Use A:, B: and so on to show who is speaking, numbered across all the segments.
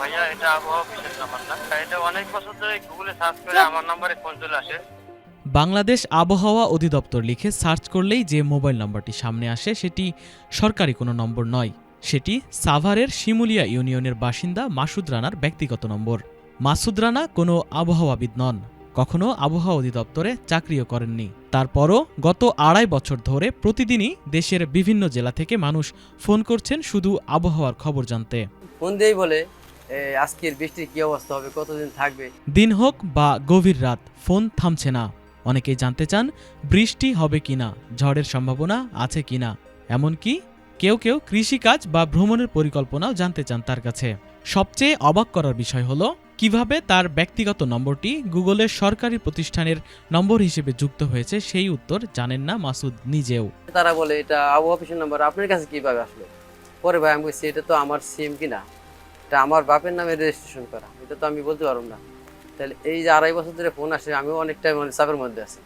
A: ভাইয়া, এটা আবহাওয়া অফিসের নাম্বার না? এটা অনেক বছর ধরে গুগলে সার্চ করে আমার নাম্বারে ফোন চলে আসে।
B: বাংলাদেশ আবহাওয়া অধিদপ্তর লিখে সার্চ করলেই যে মোবাইল নম্বরটি সামনে আসে সেটি সরকারি কোনো নম্বর নয়। সেটি সাভারের শিমুলিয়া ইউনিয়নের বাসিন্দা মাসুদ রানার ব্যক্তিগত নম্বর। মাসুদ রানা কোনো আবহাওয়াবিদ নন, কখনো আবহাওয়া অধিদপ্তরে চাকরিও করেননি। তারপরও গত ২.৫ বছর ধরে প্রতিদিনই দেশের বিভিন্ন জেলা থেকে মানুষ ফোন করছেন শুধু আবহাওয়ার খবর জানতে।
C: ফোন দিয়েই বলে আজকের বৃষ্টির কি অবস্থা হবে, কতদিন থাকবে।
B: দিন হোক বা গভীর রাত, ফোন থামছে না। অনেকেই জানতে চান বৃষ্টি হবে কিনা, ঝড়ের সম্ভাবনা আছে কিনা, এমনকি কেউ কেউ কৃষিকাজ বা ভ্রমণের পরিকল্পনাও জানতে চান তার কাছে। সবচেয়ে অবাক করার বিষয় হলো কিভাবে তার ব্যক্তিগত নম্বরটি গুগলের সরকারি প্রতিষ্ঠানের নম্বর হিসেবে যুক্ত হয়েছে সেই উত্তর জানেন না মাসুদ নিজেও।
C: তারা বলে এটা আবহাওয়া অফিসের নাম্বার, আপনার কাছে কিভাবে আসলো? পরে ভাই আমি বলছি এটা তো আমার সিম কিনা, এটা আমার বাপের নামে রেজিস্ট্রেশন করা, এটা তো আমি বলতে পারবো না। তাহলে এই যে ২.৫ বছর ধরে ফোন আসে, আমিও অনেকটাই চাপের মধ্যে আছি,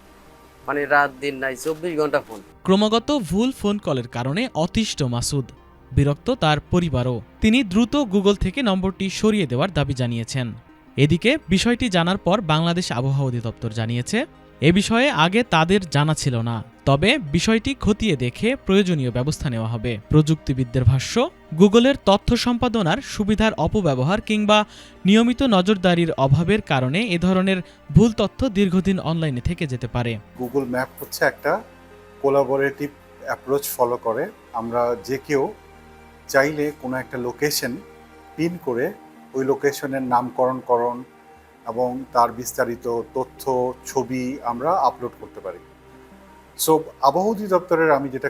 C: রাত দিন নাই ২৪ ঘন্টা ফোন।
B: ক্রমাগত ভুল ফোন কলের কারণে অতিষ্ঠ মাসুদ, বিরক্ত তার পরিবারও। তিনি দ্রুত গুগল থেকে নম্বরটি সরিয়ে দেওয়ার দাবি জানিয়েছেন। এদিকে বিষয়টি জানার পর বাংলাদেশ আবহাওয়া অধিদপ্তর জানিয়েছে এ বিষয়ে আগে তাদের জানা ছিল না, তবে বিষয়টি খতিয়ে দেখে প্রয়োজনীয় ব্যবস্থা নেওয়া হবে। প্রযুক্তিবিদদের ভাষ্য, গুগলের তথ্য সম্পাদনার সুবিধার অপব্যবহার কিংবা নিয়মিত নজরদারির অভাবের কারণে এ ধরনের ভুল তথ্য দীর্ঘদিন অনলাইনে থেকে যেতে পারে।
D: গুগল ম্যাপ হচ্ছে একটা কোলাবোরেটিভ অ্যাপ্রোচ ফলো করে। আমরা যে কেউ চাইলে কোনো একটা লোকেশন পিন করে ওই লোকেশনের নামকরণ এবং তার বিস্তারিত তথ্য, ছবি আমরা আপলোড করতে পারি। সো আবহাওয়া অধিদপ্তরের আমি যেটা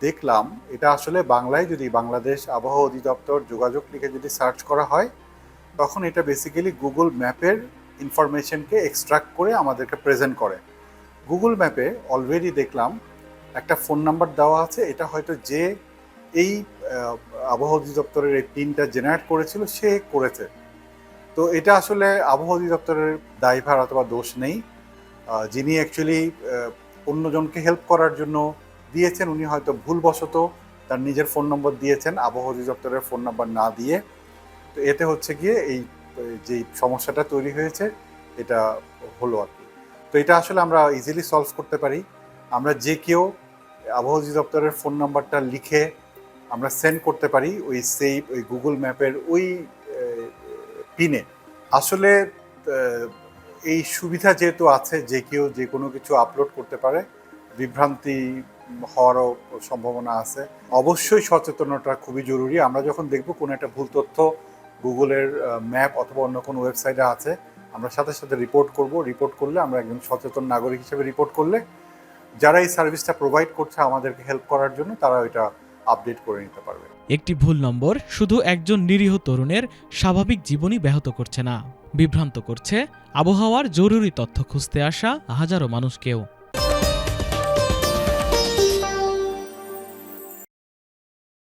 D: দেখলাম, এটা আসলে বাংলায় যদি বাংলাদেশ আবহাওয়া অধিদপ্তর যোগাযোগ লিখে যদি সার্চ করা হয়, তখন এটা বেসিক্যালি গুগল ম্যাপের ইনফরমেশনকে এক্সট্রাক্ট করে আমাদেরকে প্রেজেন্ট করে। গুগল ম্যাপে অলরেডি দেখলাম একটা ফোন নাম্বার দেওয়া আছে, এটা হয়তো যে এই আবহাওয়া অধিদপ্তরের এই পিনটা জেনারেট করেছিল সে করেছে। তো এটা আসলে আবহাওয়া অধিদপ্তরের দায়ভার অথবা দোষ নেই। যিনি অ্যাকচুয়ালি অন্যজনকে হেল্প করার জন্য দিয়েছেন, উনি হয়তো ভুলবশত তার নিজের ফোন নম্বর দিয়েছেন আবহাওয়া অধিদপ্তরের ফোন নাম্বার না দিয়ে। তো এতে হচ্ছে গিয়ে এই যে সমস্যাটা তৈরি হয়েছে এটা হলো আর কি। তো এটা আসলে আমরা ইজিলি সলভ করতে পারি। আমরা যে কেউ আবহাওয়া অধিদপ্তরের ফোন নাম্বারটা লিখে আমরা সেন্ড করতে পারি ওই গুগল ম্যাপের ওই পিনে। আসলে এই সুবিধা যেহেতু আছে, যে কেউ যে কোনো কিছু আপলোড করতে পারে, বিভ্রান্তি হওয়ারও সম্ভাবনা আছে। অবশ্যই সচেতনতা খুবই জরুরি। আমরা যখন দেখব কোনো একটা ভুল তথ্য গুগলের ম্যাপ অথবা অন্য কোনো ওয়েবসাইটে আছে, আমরা সাথে সাথে রিপোর্ট করব। রিপোর্ট করলে, আমরা একজন সচেতন নাগরিক হিসেবে রিপোর্ট করলে, যারা এই সার্ভিসটা প্রোভাইড করছে আমাদেরকে হেল্প করার জন্য, তারা এটা আপডেট করে নিতে পারবে।
B: একটি ভুল নম্বর শুধু একজন নিরীহ তরুণের স্বাভাবিক জীবনই ব্যাহত করছে না, বিভ্রান্ত করছে আবহাওয়ার জরুরি তথ্য খুঁজতে আসা হাজারো মানুষকেও।